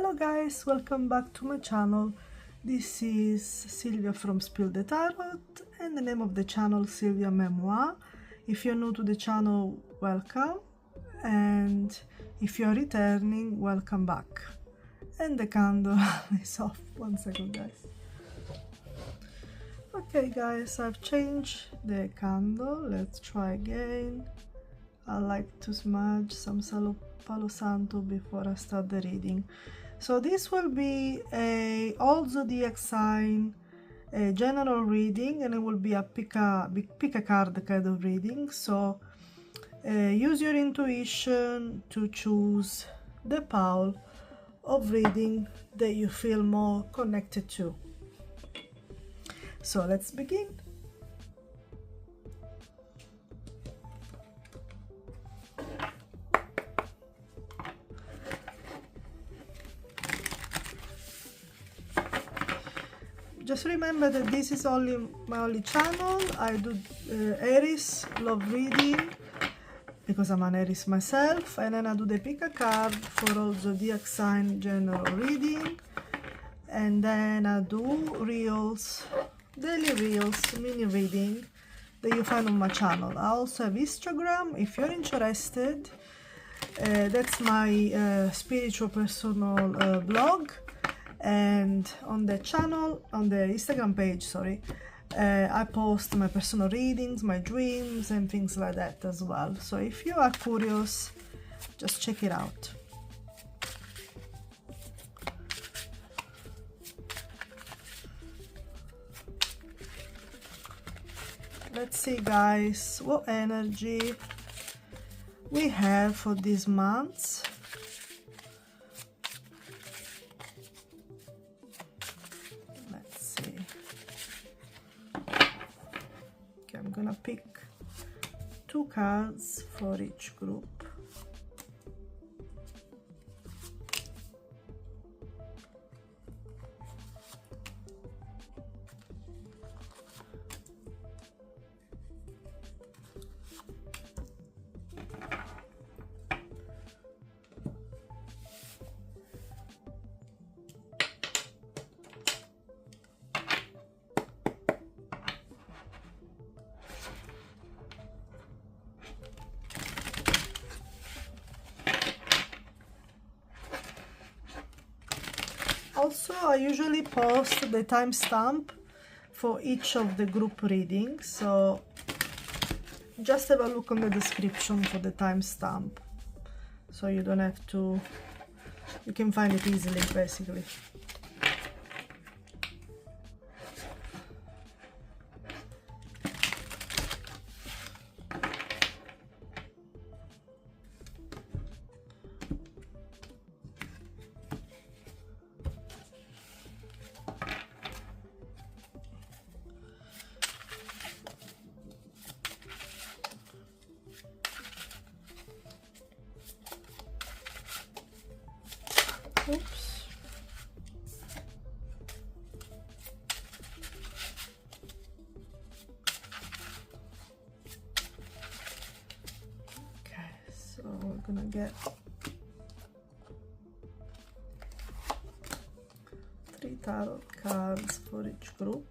Hello guys, welcome back to my channel. This is Silvia from Spill the Tarot and the name of the channel Silvia Memoir. If you're new to the channel, welcome, and if you're returning, welcome back. And the candle is off. 1 second guys. Okay guys, I've changed the candle. Let's try again. I like to smudge some Palo Santo before I start the reading. So this will be a all zodiac sign, a general reading, and it will be a pick a card kind of reading. So use your intuition to choose the pile of reading that you feel more connected to. So let's begin. Just remember that this is my only channel. I do Aries love reading because I'm an Aries myself, and then I do the pick a card for all zodiac sign general reading, and then I do reels, daily reels, mini reading that you find on my channel. I also have Instagram if you're interested. That's my spiritual personal blog. And on the channel, on the Instagram page, sorry, I post my personal readings, my dreams and things like that as well. So if you are curious, just check it out. Let's see guys, what energy we have for these months. I'm gonna pick 2 cards for each group. Also, I usually post the timestamp for each of the group readings, so just have a look on the description for the timestamp, so you don't have to, you can find it easily basically. Oops. Okay, so we're gonna get 3 tarot cards for each group.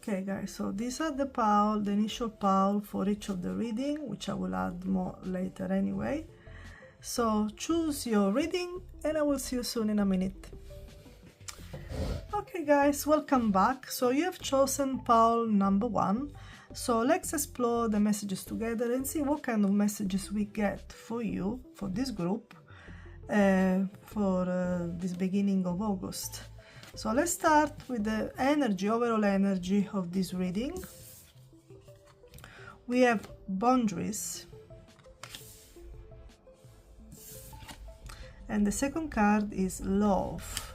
Okay guys, so these are the pile, the initial pile for each of the reading, which I will add more later anyway. So choose your reading and I will see you soon in a minute. Okay guys, welcome back. So you have chosen pile number 1. So let's explore the messages together and see what kind of messages we get for you, for this group, for this beginning of August. So let's start with the energy, overall energy of this reading. We have boundaries. And the second card is love.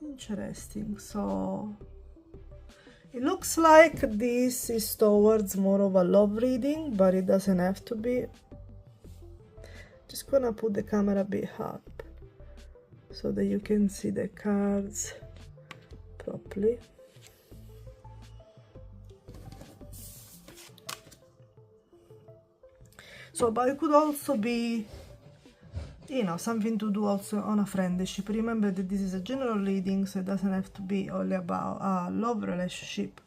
Interesting. So it looks like this is towards more of a love reading, but it doesn't have to be. Just gonna put the camera a bit up so that you can see the cards properly. So, but it could also be, you know, something to do also on a friendship. Remember that this is a general reading, so it doesn't have to be only about a love relationship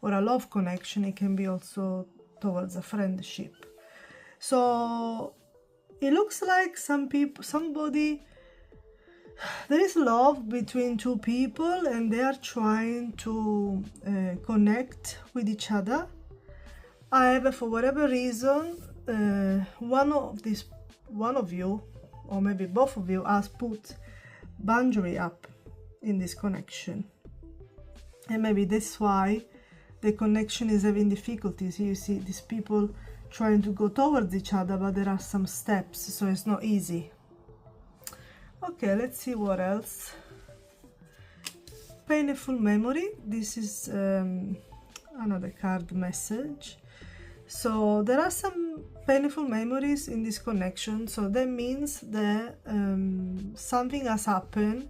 or a love connection. It can be also towards a friendship. So it looks like there is love between two people and they are trying to connect with each other. However, for whatever reason, one of you, or maybe both of you, has put boundary up in this connection. And maybe that's why the connection is having difficulties. You see these people trying to go towards each other, but there are some steps, so it's not easy. Okay, let's see what else. Painful memory. This is another card message. So there are some painful memories in this connection, so that means that something has happened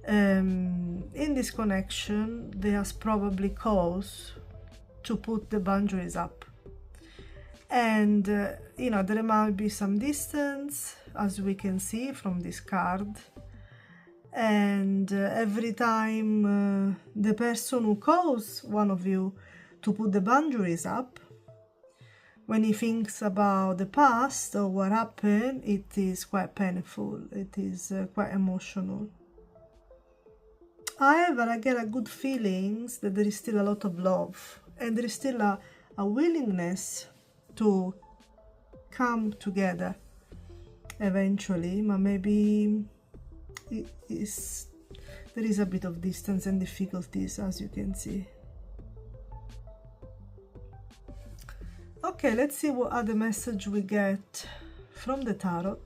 in this connection that has probably caused to put the boundaries up. And you know, there might be some distance, as we can see from this card, and every time the person who calls one of you to put the boundaries up, when he thinks about the past or what happened, it is quite painful, it is quite emotional. However, I get a good feeling that there is still a lot of love and there is still a willingness to come together eventually, but maybe there is a bit of distance and difficulties, as you can see. Okay, let's see what other message we get from the tarot.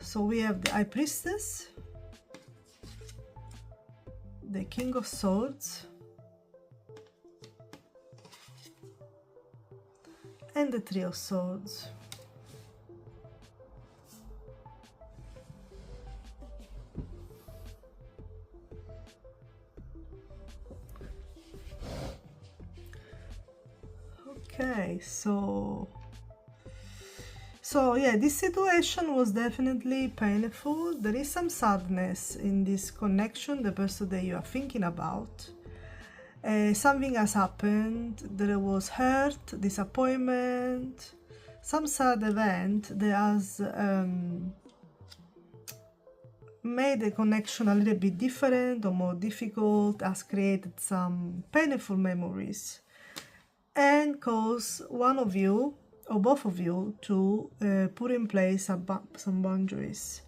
So we have the High Priestess, the King of Swords, and the Three of Swords. Okay, so yeah, this situation was definitely painful. There is some sadness in this connection, the person that you are thinking about. Something has happened, there was hurt, disappointment, some sad event that has made the connection a little bit different or more difficult, has created some painful memories, and cause one of you or both of you to put in place some boundaries.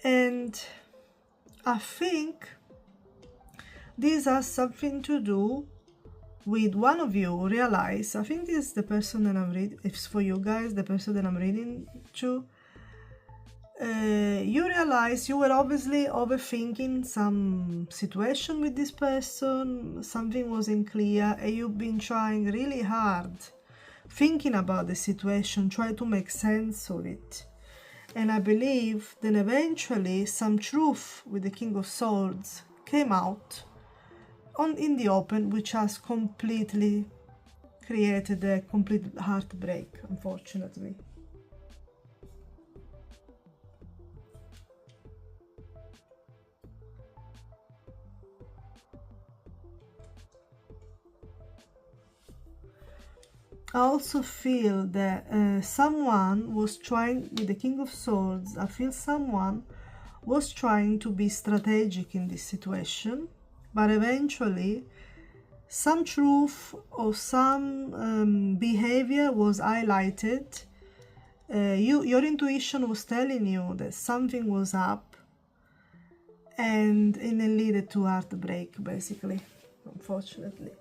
And I think this has something to do with one of you realize, I think this is the person that I'm reading, if it's for you guys, the person that I'm reading to, you realize you were obviously overthinking some situation with this person, something wasn't clear, and you've been trying really hard, thinking about the situation, trying to make sense of it. And I believe then eventually some truth with the King of Swords came out in the open, which has completely created a complete heartbreak, unfortunately. I also feel that someone was trying, with the King of Swords, I feel someone was trying to be strategic in this situation, but eventually some truth or some behavior was highlighted. Your intuition was telling you that something was up, and it leaded to heartbreak, basically, unfortunately.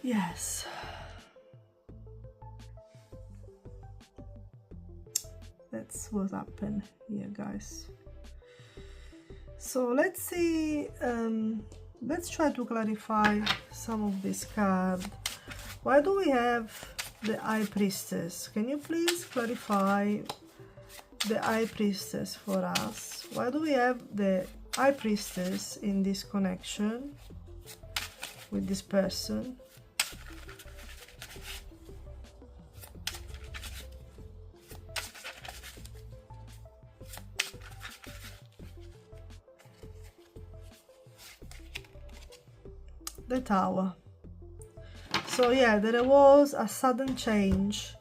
Yes. That's what happened here, guys. So let's see, let's try to clarify some of this card. Why do we have the High Priestess? Can you please clarify the High Priestess for us? Why do we have the High Priestess in this connection with this person? The Tower. So yeah, there was a sudden change.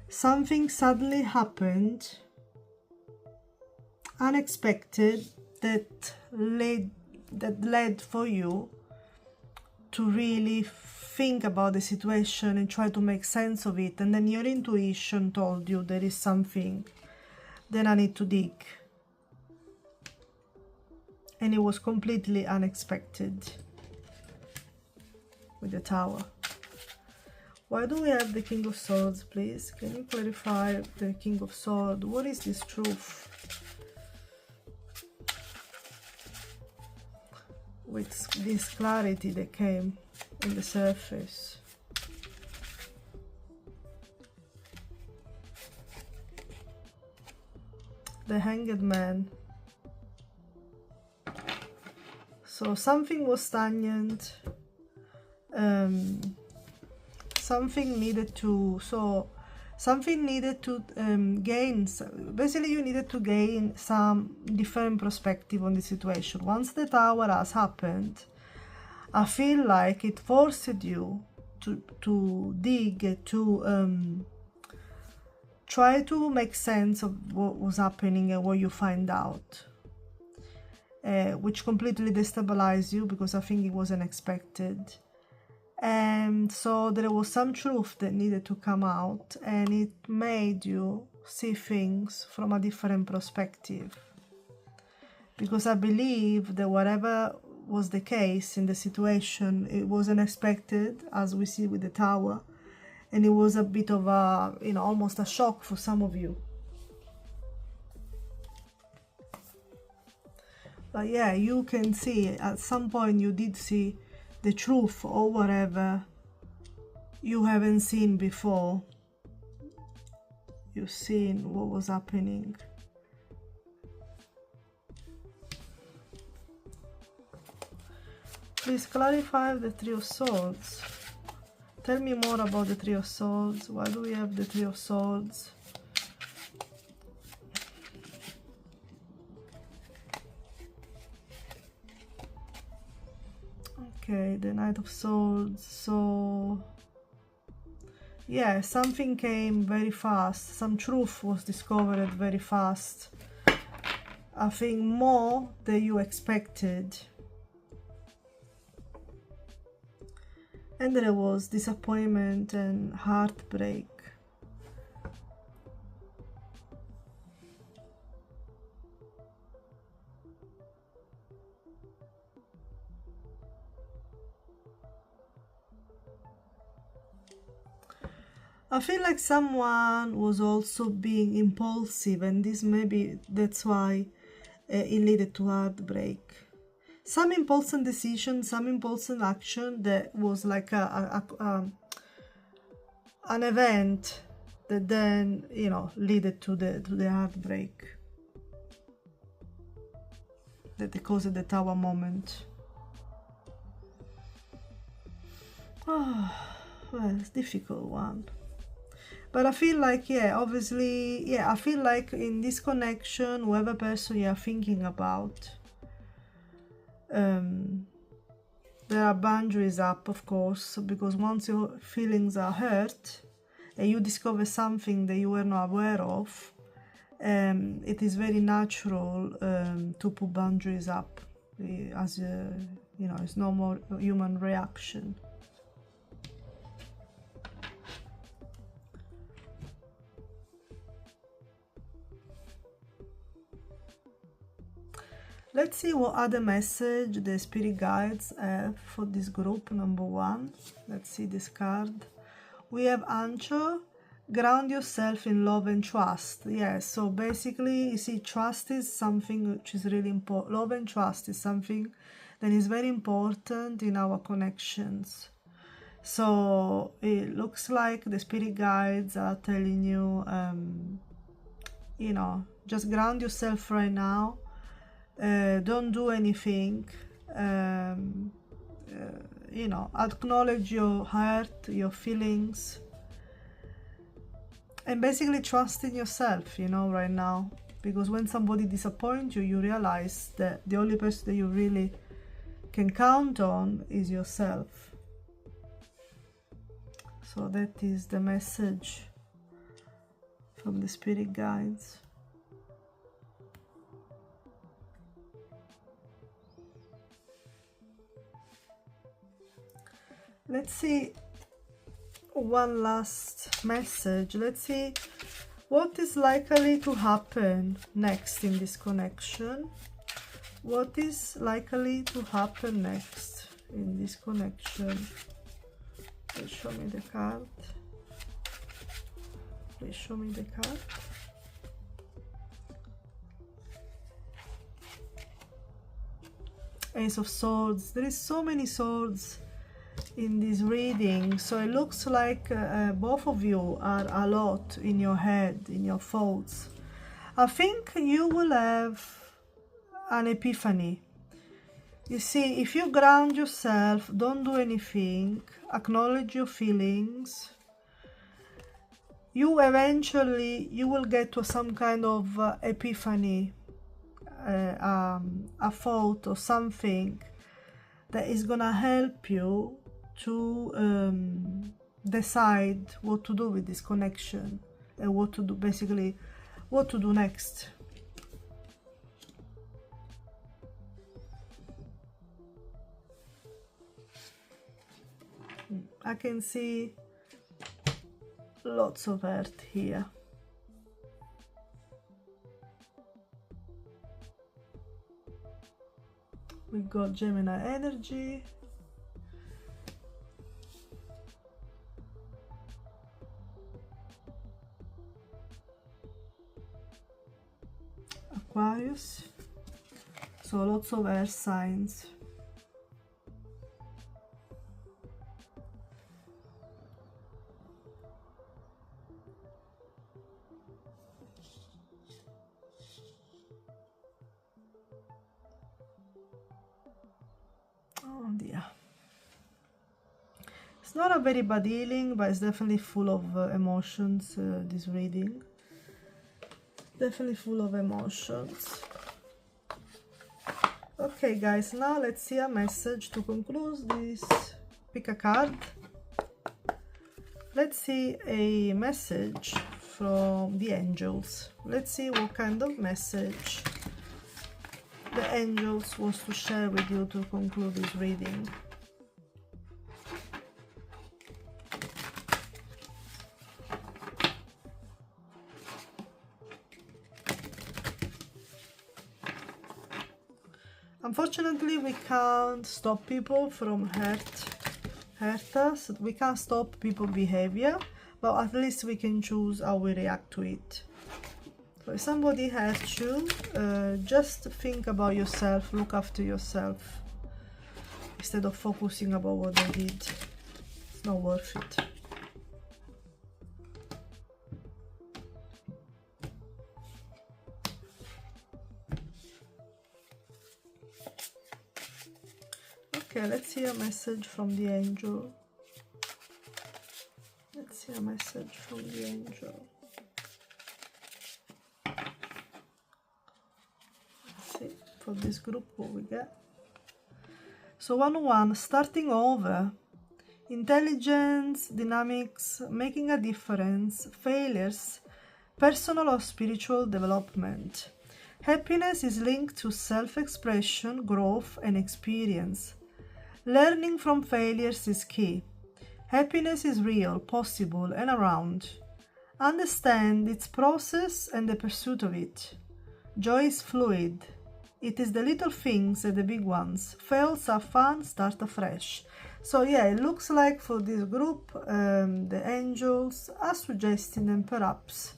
Something suddenly happened, unexpected, that led for you to really think about the situation and try to make sense of it, and then your intuition told you there is something, then I need to dig. And it was completely unexpected with the Tower. Why do we have the King of Swords, please? Can you clarify the King of Swords? What is this truth? With this clarity that came on the surface. The Hanged Man. So something was stagnant. Something needed to gain, basically you needed to gain some different perspective on the situation. Once the Tower has happened, I feel like it forced you to dig, to try to make sense of what was happening and what you find out, which completely destabilized you, because I think it was unexpected. And so there was some truth that needed to come out, and it made you see things from a different perspective. Because I believe that whatever was the case in the situation, it was unexpected, as we see with the Tower, and it was a bit of a, almost a shock for some of you. But yeah, you can see at some point you did see the truth, or whatever you haven't seen before. You've seen what was happening. Please clarify the Three of Swords. Tell me more about the Three of Swords. Why do we have the Three of Swords? Okay, the Knight of Swords. So yeah, something came very fast. Some truth was discovered very fast. I think more than you expected. And there was disappointment and heartbreak. I feel like someone was also being impulsive, and that's why it led to heartbreak. Some impulsive decision, some impulsive action that was like an event that then, led to the heartbreak. That caused the Tower moment. Oh, well, it's a difficult one. But I feel like, yeah, obviously, yeah, I feel like in this connection, whoever person you are thinking about, there are boundaries up, of course, because once your feelings are hurt and you discover something that you were not aware of, it is very natural to put boundaries up, as you know, it's no more human reaction. Let's see what other message the spirit guides have for this group, number 1. Let's see this card. We have Ancho, ground yourself in love and trust. Yes, so basically, you see, trust is something which is really important. Love and trust is something that is very important in our connections. So it looks like the spirit guides are telling you, you know, just ground yourself right now. Don't do anything. You know, acknowledge your heart, your feelings, and basically trust in yourself, you know, right now. Because when somebody disappoints you, you realize that the only person that you really can count on is yourself. So that is the message from the spirit guides. Let's see one last message. Let's see what is likely to happen next in this connection. What is likely to happen next in this connection? Please show me the card. Please show me the card. Ace of Swords. There is so many swords in this reading, so it looks like both of you are a lot in your head, in your thoughts. I think you will have an epiphany. You see, if you ground yourself, don't do anything, acknowledge your feelings, you will get to some kind of epiphany, a thought or something that is gonna help you to decide what to do with this connection and what to do, basically what to do next. I can see lots of earth here. We got Gemini energy. Aquarius. So lots of earth signs. Oh dear. It's not a very bad healing, but it's definitely full of emotions, this reading. Definitely full of emotions. Okay guys, now let's see a message to conclude this. Pick a card. Let's see a message from the angels. Let's see what kind of message the angels wants to share with you to conclude this reading. Unfortunately, we can't stop people from hurt us. We can't stop people's behavior, but at least we can choose how we react to it. So if somebody hurts you, just think about yourself, look after yourself, instead of focusing about what they did. It's not worth it. Okay, let's see a message from the angel. Let's see a message from the angel. Let's see for this group what we get. So 101, starting over. Intelligence, dynamics, making a difference, failures, personal or spiritual development. Happiness is linked to self-expression, growth, and experience. Learning from failures is key. Happiness is real, possible, and around. Understand its process and the pursuit of it. Joy is fluid. It is the little things and the big ones. Fails are fun, start afresh. So yeah, it looks like for this group, the angels are suggesting them perhaps,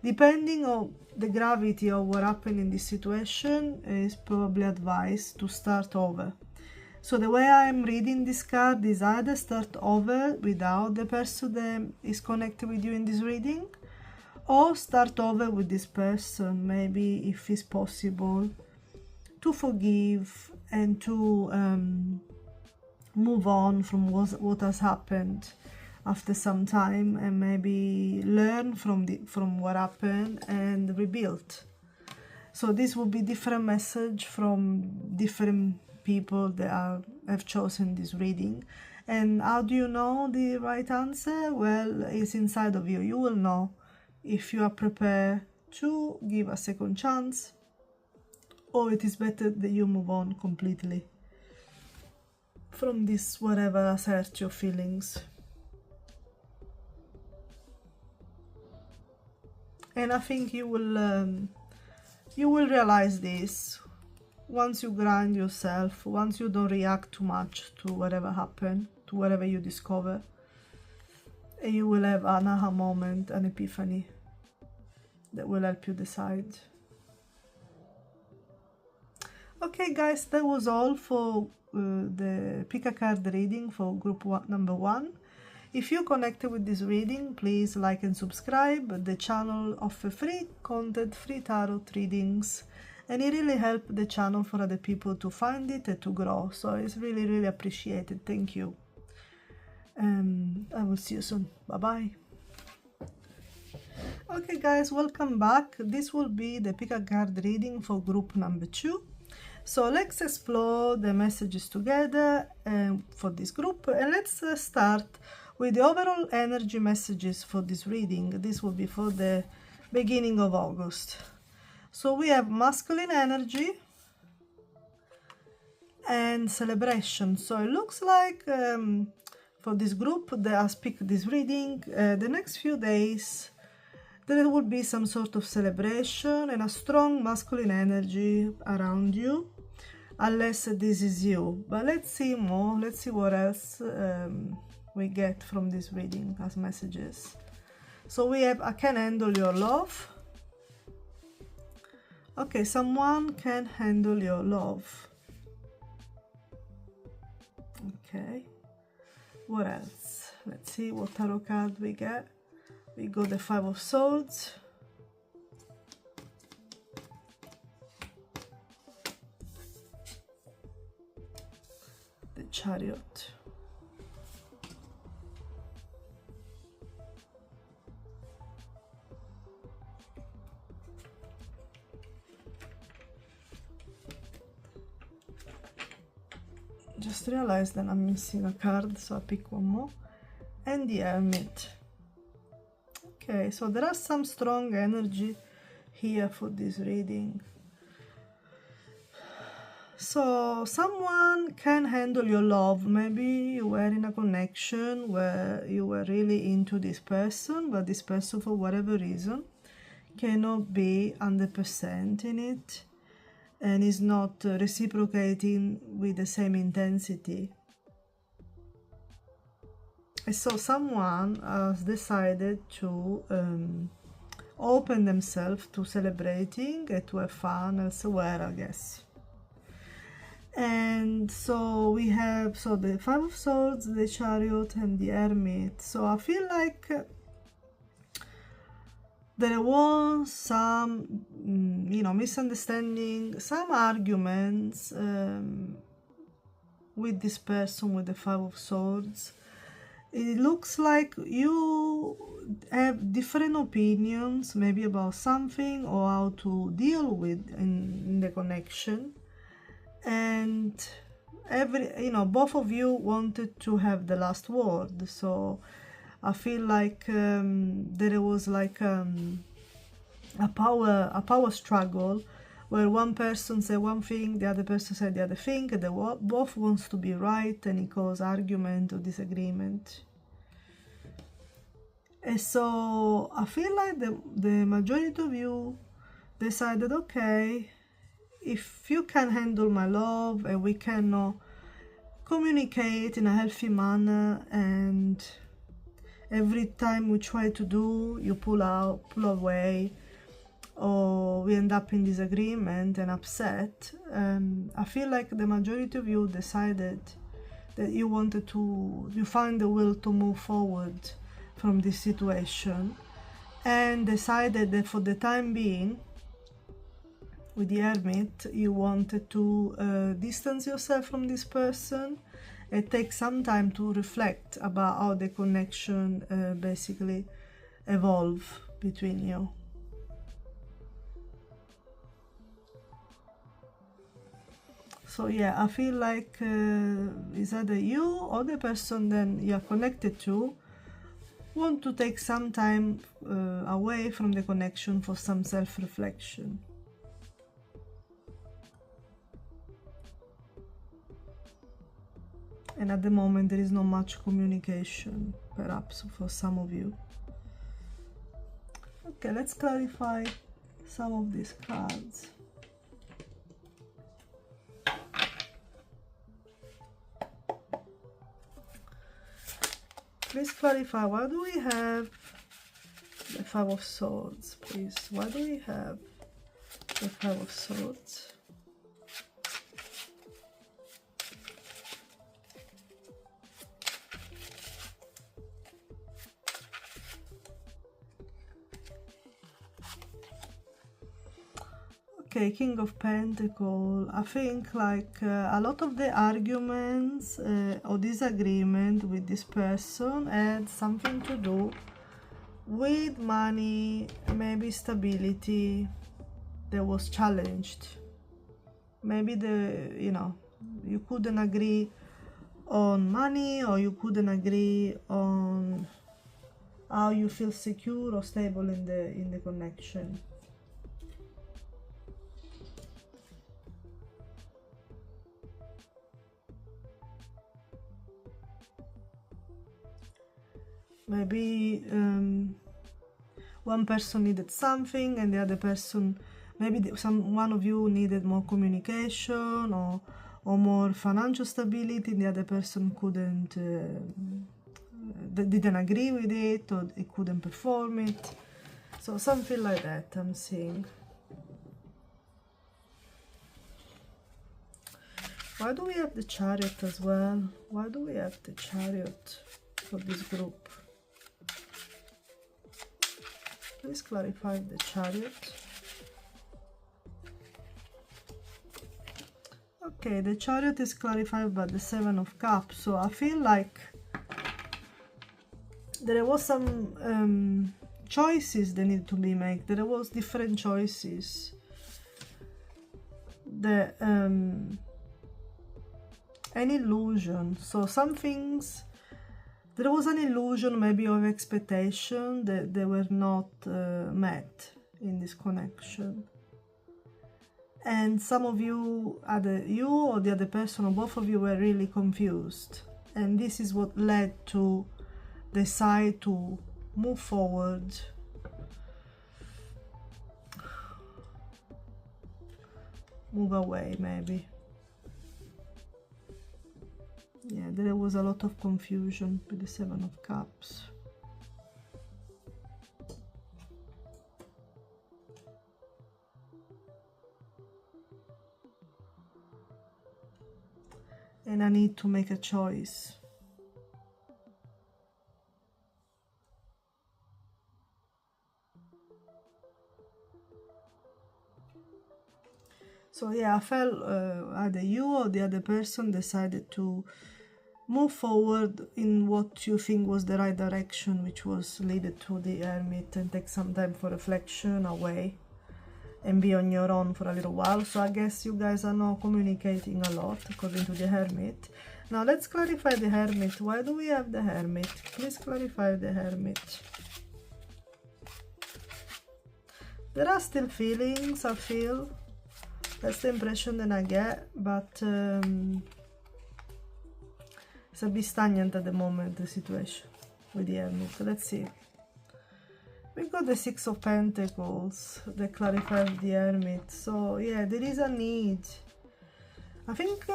depending on the gravity of what happened in this situation, is probably advised to start over. So the way I'm reading this card is either start over without the person that is connected with you in this reading, or start over with this person, maybe if it's possible, to forgive and to move on from what has happened after some time, and maybe learn from what happened and rebuild. So this will be different message from different people that have chosen this reading. And how do you know the right answer? Well, it's inside of you. You will know if you are prepared to give a second chance, or it is better that you move on completely from this whatever has hurt your feelings. And I think you will realize this once you ground yourself, once you don't react too much to whatever happened, to whatever you discover, and you will have an aha moment, an epiphany that will help you decide. Okay guys, that was all for the pick a card reading for group number 1. If you connected with this reading, please like and subscribe. The channel offers free content, free tarot readings, and it really helps the channel for other people to find it and to grow. So it's really appreciated. Thank you. I will see you soon. Bye bye. Okay guys, welcome back. This will be the pick a card reading for group number 2. So let's explore the messages together for this group, and let's start with the overall energy messages for this reading. This will be for the beginning of August. So we have masculine energy and celebration. So it looks like for this group that has picked this reading, the next few days there will be some sort of celebration and a strong masculine energy around you, unless this is you. But let's see more. Let's see what else we get from this reading as messages. So we have, I can handle your love. Okay, someone can handle your love. Okay, what else? Let's see what tarot card we get. We got the 5 of Swords, the Chariot, just realized that I'm missing a card, so I pick one more, and the Hermit. Okay, so there are some strong energy here for this reading. So someone can handle your love. Maybe you were in a connection where you were really into this person, but this person for whatever reason cannot be 100% in it and is not reciprocating with the same intensity. So someone has decided to open themselves to celebrating and to have fun elsewhere, I guess. And so we have the 5 of Swords, the Chariot, and the Hermit. So I feel like there was some, misunderstanding, some arguments with this person with the 5 of Swords. it looks like you have different opinions, maybe about something or how to deal with in the connection. And both of you wanted to have the last word. So I feel like there was like a power struggle where one person said one thing, the other person said the other thing, and they both wants to be right, and it causes argument or disagreement. And so I feel like the majority of you decided, okay, if you can handle my love and we can communicate in a healthy manner, and every time we try to do, you pull away, or we end up in disagreement and upset, I feel like the majority of you decided that you find the will to move forward from this situation, and decided that for the time being, with the Hermit, you wanted to distance yourself from this person and take some time to reflect about how the connection basically evolve between you. So yeah, I feel like it's either you or the person then you're connected to want to take some time away from the connection for some self-reflection. And at the moment there is not much communication, perhaps for some of you. Okay, let's clarify some of these cards. Please clarify, why do we have the Five of Swords, please? Why do we have the Five of Swords? Okay, King of Pentacles. I think like a lot of the arguments or disagreement with this person had something to do with money, maybe stability that was challenged. Maybe you couldn't agree on money, or you couldn't agree on how you feel secure or stable in the connection. Maybe one person needed something and the other person, maybe one of you needed more communication or more financial stability, and the other person didn't agree with it, or it couldn't perform it. So something like that I'm seeing. Why do we have the Chariot as well? Why do we have the Chariot for this group? Please clarify the Chariot. Okay, the Chariot is clarified by the Seven of Cups. So I feel like there was some choices that need to be made. There was different choices. An illusion. So some things, there was an illusion maybe of expectation that they were not met in this connection. And some of you, either you or the other person or both of you, were really confused. And this is what led to decide to move forward. Move away, maybe. Yeah, there was a lot of confusion with the Seven of Cups. And I need to make a choice. So yeah, I felt either you or the other person decided to move forward in what you think was the right direction, which was leaded to the Hermit, and take some time for reflection away and be on your own for a little while. So I guess you guys are not communicating a lot according to the Hermit. Now let's clarify the Hermit. Why do we have the Hermit? Please clarify the Hermit. There are still feelings, I feel. That's the impression that I get, but it's a bit stagnant at the moment, the situation with the Hermit. Let's see. We got the Six of Pentacles that clarifies the Hermit. So yeah, there is a need. I think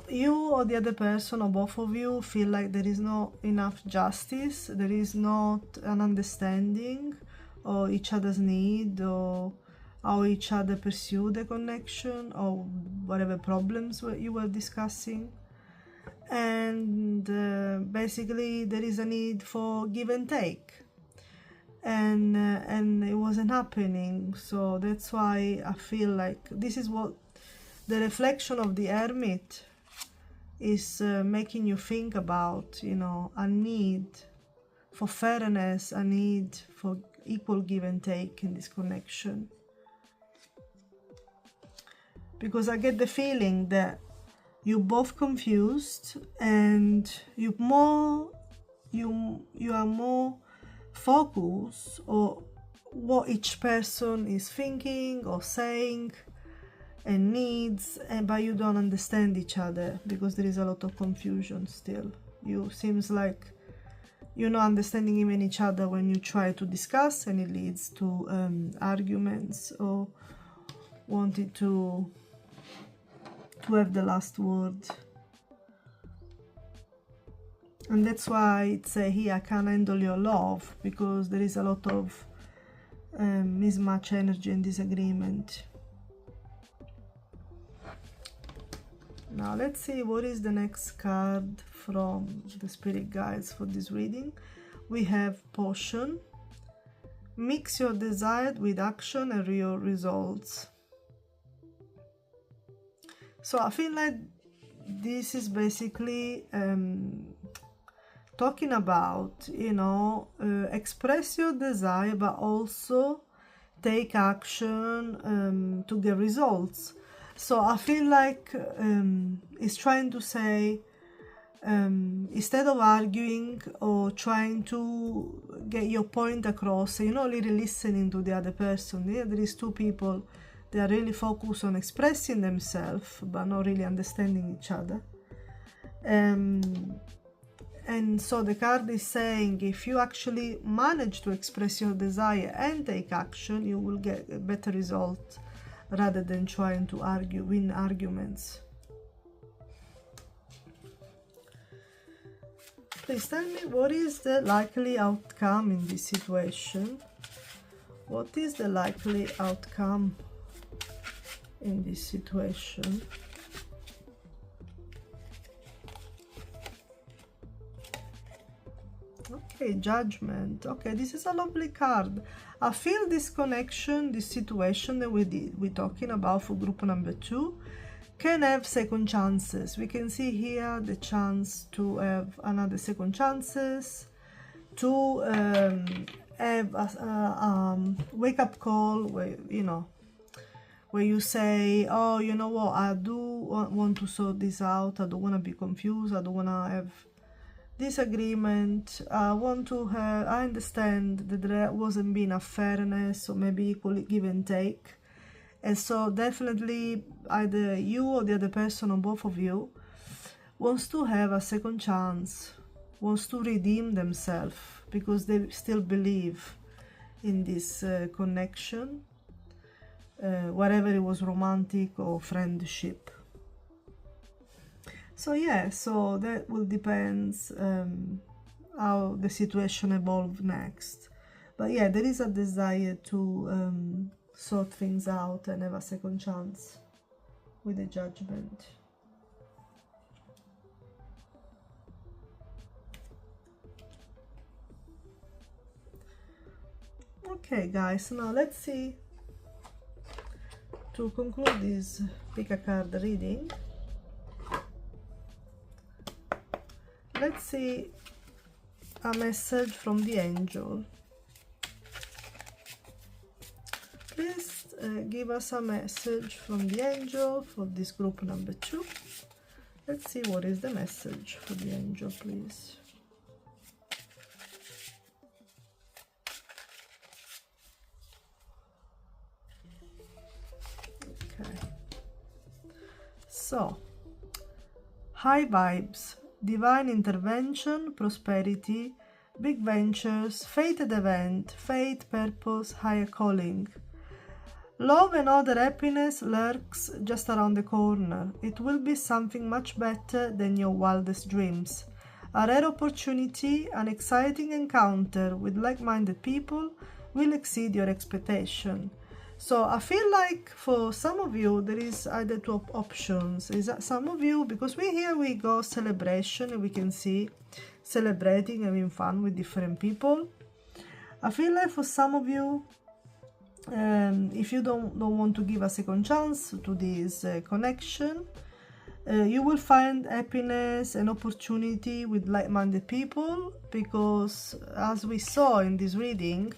you or the other person or both of you feel like there is not enough justice. There is not an understanding of each other's need, or how each other pursue the connection, or whatever problems you were discussing. And basically there is a need for give and take, and it wasn't happening. So that's why I feel like this is what the reflection of the Hermit is making you think about, you know, a need for fairness, a need for equal give and take in this connection. Because I get the feeling that you're both confused, and you are more focused on what each person is thinking or saying and needs, but you don't understand each other because there is a lot of confusion still. You seems like you're not understanding even each other when you try to discuss, and it leads to arguments or wanting to have the last word. And that's why it's here, I can't handle your love, because there is a lot of mismatch energy and disagreement. Now let's see what is the next card from the spirit guides for this reading. We have Potion. Mix your desire with action and real results. So I feel like this is basically talking about, you know, express your desire, but also take action to get results. So I feel like it's trying to say, instead of arguing or trying to get your point across, you're not really listening to the other person. Yeah, there is two people. They are really focused on expressing themselves, but not really understanding each other. And so the card is saying, if you actually manage to express your desire and take action, you will get a better result rather than trying to win arguments. Please tell me, what is the likely outcome in this situation? What is the likely outcome in this situation? Okay, Judgment. Okay, this is a lovely card. I feel this connection, this situation that we're talking about for group number 2 can have second chances. We can see here the chance to have another second chances, to have a wake-up call where, you know, where you say, oh, you know what, I do want to sort this out, I don't want to be confused, I don't want to have disagreement, I understand that there wasn't been a fairness or maybe equal give and take. And so definitely either you or the other person or both of you wants to have a second chance, wants to redeem themselves because they still believe in this connection, whatever it was, romantic or friendship. So yeah, so that will depend how the situation evolves next. But yeah, there is a desire to sort things out and have a second chance with the Judgment. Okay guys, now let's see, to conclude this pick a card reading, let's see a message from the angel. Please give us a message from the angel for this group number 2. Let's see what is the message for the angel, please. Okay. So, high vibes, divine intervention, prosperity, big ventures, fated event, fate, purpose, higher calling. Love and other happiness lurks just around the corner. It will be something much better than your wildest dreams. A rare opportunity, an exciting encounter with like-minded people will exceed your expectation. So I feel like for some of you there is either 2 options. Is that some of you, because we go celebration and we can see celebrating, having fun with different people. I feel like for some of you, if you don't want to give a second chance to this connection, you will find happiness and opportunity with like-minded people, because as we saw in this reading,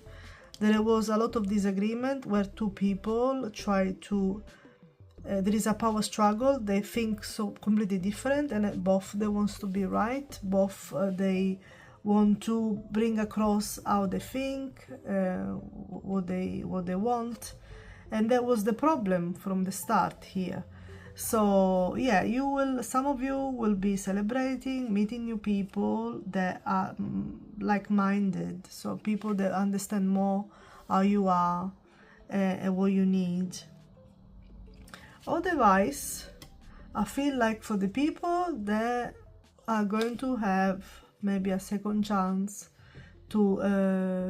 there was a lot of disagreement where 2 people try to there is a power struggle. They think so completely different, and both they want to be right, both they want to bring across how they think, what they want, and that was the problem from the start here. So yeah, some of you will be celebrating, meeting new people that are like-minded, so people that understand more how you are and what you need. Otherwise, I feel like for the people that are going to have maybe a second chance to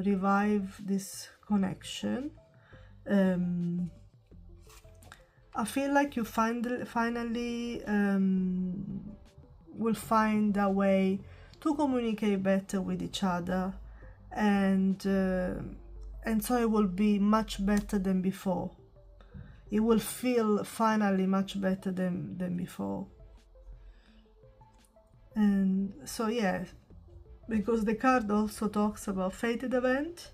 revive this connection, I feel like you finally will find a way to communicate better with each other, and so it will be much better than before. It will feel finally much better than before. And so yeah, because the card also talks about fated event,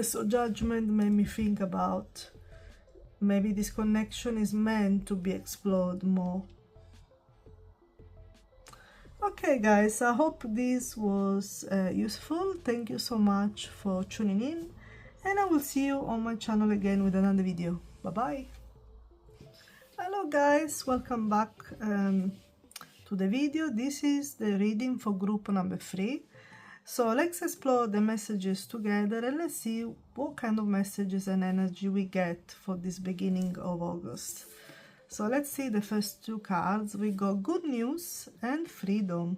so judgment made me think about maybe this connection is meant to be explored more. Okay guys, I hope this was useful. Thank you so much for tuning in, and I will see you on my channel again with another video. Bye bye. Hello guys, welcome back to the video. This is the reading for group number 3. So let's explore the messages together, and let's see what kind of messages and energy we get for this beginning of August. So let's see the first 2 cards. We got good news and freedom.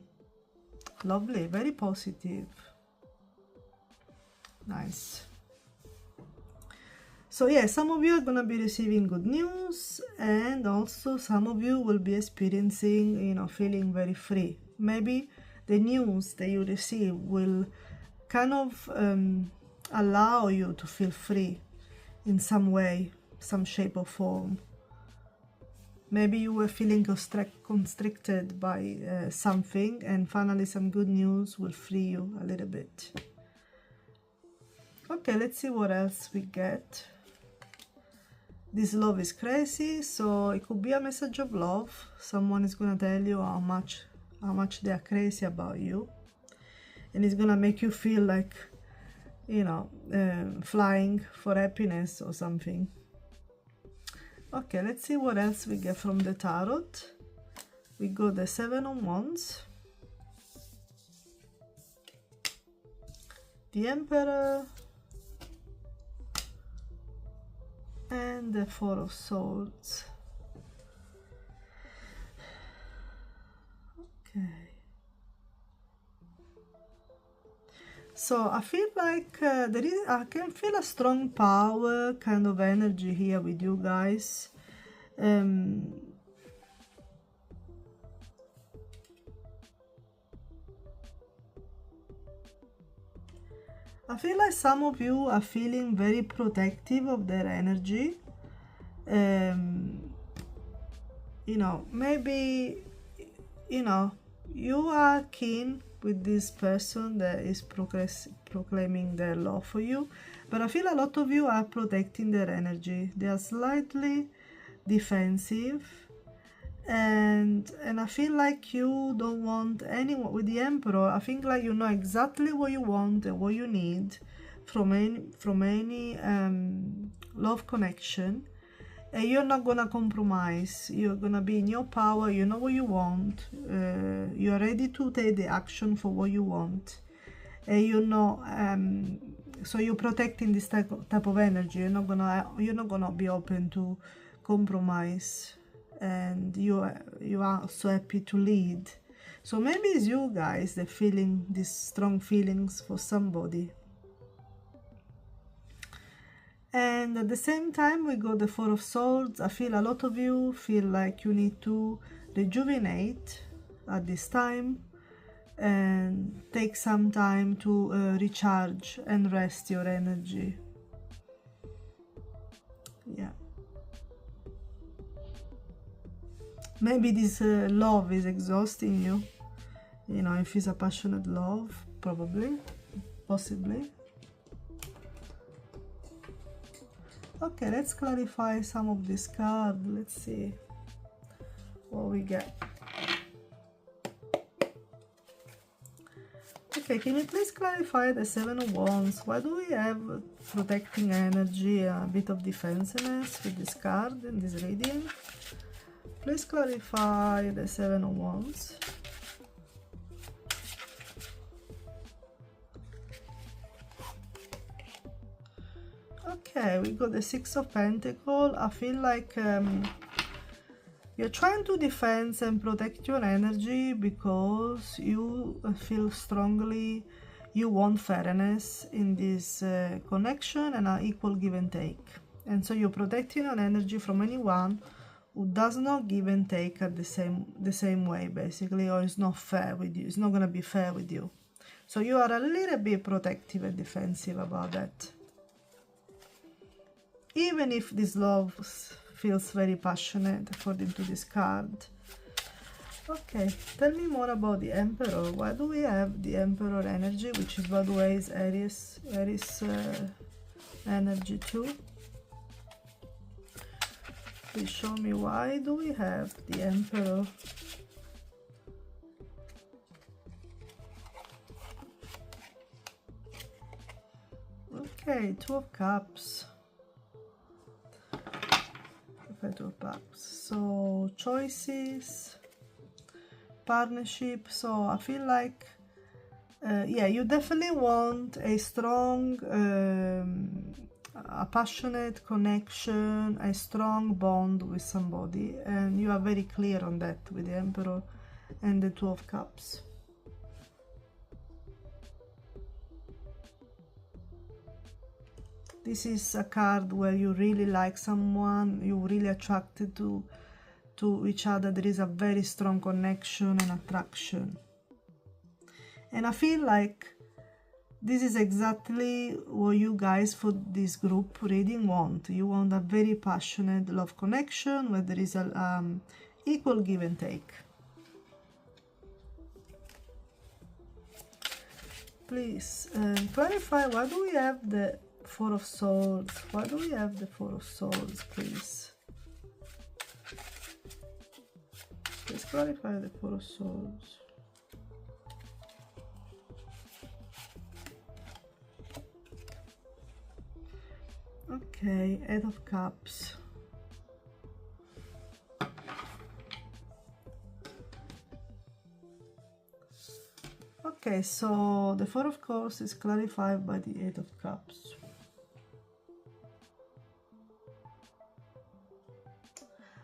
Lovely, very positive. Nice. So yeah, some of you are gonna be receiving good news, and also some of you will be experiencing, feeling very free. Maybe the news that you receive will kind of allow you to feel free in some way, some shape or form. Maybe you were feeling constricted by something, and finally some good news will free you a little bit. Okay, let's see what else we get. This love is crazy, so it could be a message of love. Someone is gonna tell you how much they are crazy about you, and it's gonna make you feel like, flying for happiness or something. Okay, let's see what else we get from the tarot. We got the 7 of Wands, the Emperor, and the 4 of Swords. Okay. So I feel like I can feel a strong power kind of energy here with you guys. I feel like some of you are feeling very protective of their energy. Maybe, you are keen with this person that is proclaiming their love for you, but I feel a lot of you are protecting their energy. They are slightly defensive, and I feel like you don't want anyone with the Emperor. I think like you know exactly what you want and what you need from any love connection, and you're not gonna compromise. You're gonna be in your power. You know what you want. You're ready to take the action for what you want, and you know. So you're protecting this type of energy. You're not gonna be open to compromise, and you are so happy to lead. So maybe it's you guys that feeling these strong feelings for somebody. And at the same time, we got the Four of Swords. I feel a lot of you feel like you need to rejuvenate at this time and take some time to recharge and rest your energy. Yeah. Maybe this love is exhausting you. You know, if it's a passionate love, probably, possibly. Okay, let's clarify some of this card. Let's see what we get. Okay, can you please clarify the Seven of Wands? Why do we have protecting energy, a bit of defensiveness with this card in this reading? Please clarify the Seven of Wands. Okay, we got the Six of Pentacles. I feel like you're trying to defend and protect your energy because you feel strongly you want fairness in this connection and an equal give and take. And so you're protecting your energy from anyone who does not give and take at the same way, basically, or is not fair with you. It's not going to be fair with you. So you are a little bit protective and defensive about that. Even if this love feels very passionate, according to this card. Okay, tell me more about the Emperor. Why do we have the Emperor energy, which is, by the way, is Aries energy too? Please show me why do we have the Emperor. Okay, Two of Cups. Two of Cups. So choices, partnership. So I feel like yeah, you definitely want a strong a passionate connection, a strong bond with somebody, and you are very clear on that with the Emperor and the Two of Cups. This is a card where you really like someone, you're really attracted to each other. There is a very strong connection and attraction. And I feel like this is exactly what you guys for this group reading want. You want a very passionate love connection where there is an equal give and take. Please clarify, why do we have the Four of Swords? Why do we have the Four of Swords, please? Please clarify the Four of Swords. Okay, Eight of Cups. Okay, so the Four of Cups is clarified by the Eight of Cups.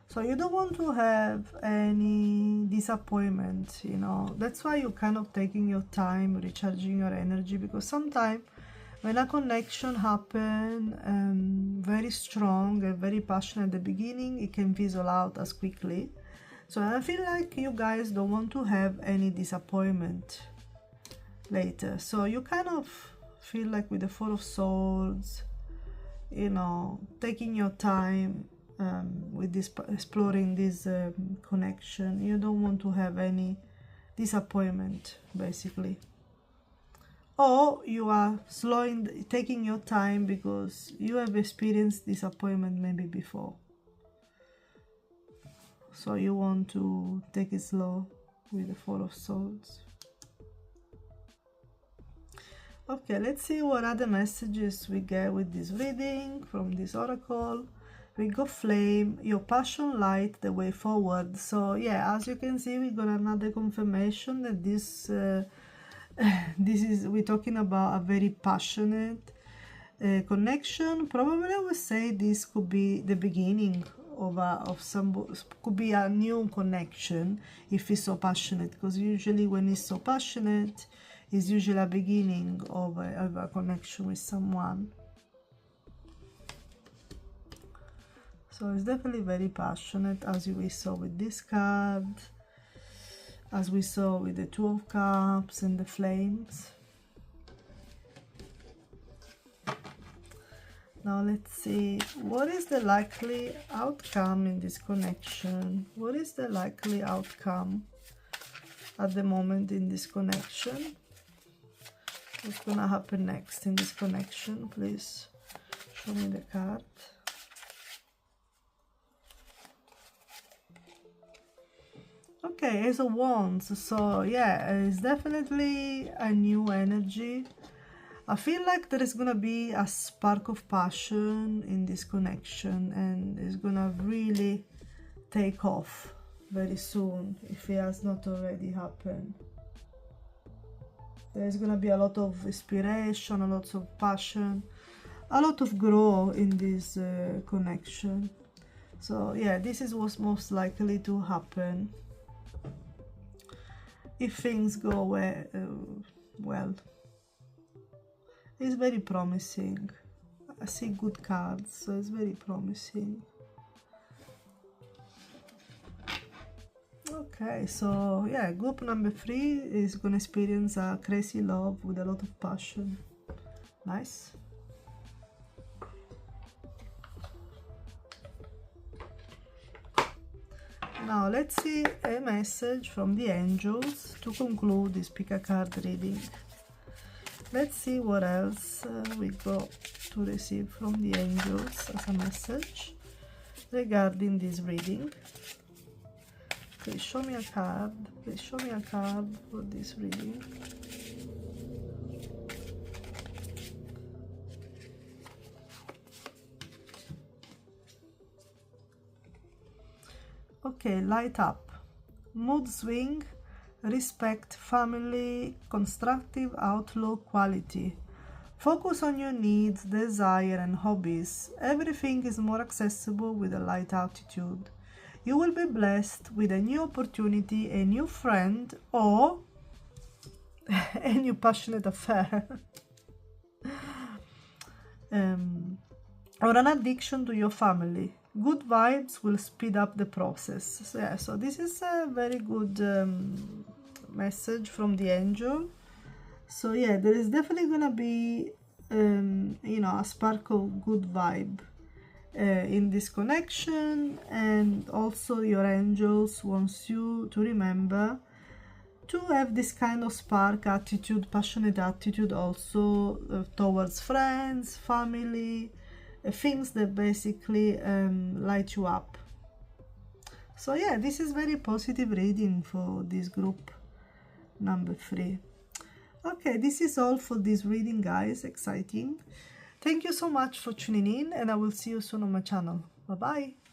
So you don't want to have any disappointment, you know. That's why you're kind of taking your time, recharging your energy, because sometimes when a connection happens very strong and very passionate at the beginning, it can fizzle out as quickly. So I feel like you guys don't want to have any disappointment later. So you kind of feel like with the Four of Swords, you know, taking your time with this, exploring this connection. You don't want to have any disappointment, basically. Or you are taking your time because you have experienced disappointment maybe before. So you want to take it slow with the Four of Swords. Okay, let's see what other messages we get with this reading from this oracle. We got Flame, your passion light the way forward. So yeah, as you can see, we got another confirmation that this we're talking about a very passionate connection. Probably I would say this could be the beginning of some, could be a new connection if it's so passionate, because usually when it's so passionate, it's usually a beginning of a connection with someone. So it's definitely very passionate, as we saw with this card, as we saw with the Two of Cups and the Flames. Now let's see, what is the likely outcome in this connection? What is the likely outcome at the moment in this connection? What's gonna happen next in this connection? Please show me the card. Okay, Ace of Wands. So yeah, it's definitely a new energy. I feel like there is gonna be a spark of passion in this connection, and it's gonna really take off very soon if it has not already happened. There's gonna be a lot of inspiration, a lot of passion, a lot of growth in this connection. So yeah, this is what's most likely to happen if things go well. It's very promising. I see good cards, so it's very promising. Okay, so yeah, group number 3 is gonna experience a crazy love with a lot of passion. Nice. Now let's see a message from the angels to conclude this pick a card reading. Let's see what else we got to receive from the angels as a message regarding this reading. Please show me a card. Please show me a card for this reading. Okay, light up. Mood swing. Respect, family, constructive outlook, quality. Focus on your needs, desire, and hobbies. Everything is more accessible with a light attitude. You will be blessed with a new opportunity, a new friend, or a new passionate affair. Or an addiction to your family. Good vibes will speed up the process. So, yeah, so this is a very good message from the angel. So yeah, there is definitely gonna be you know, a spark of good vibe in this connection, and also your angels wants you to remember to have this kind of spark attitude, passionate attitude also towards friends, family, things that basically light you up. So yeah, this is very positive reading for this group number 3. Okay, this is all for this reading, guys. Exciting. Thank you so much for tuning in, and I will see you soon on my channel. Bye bye.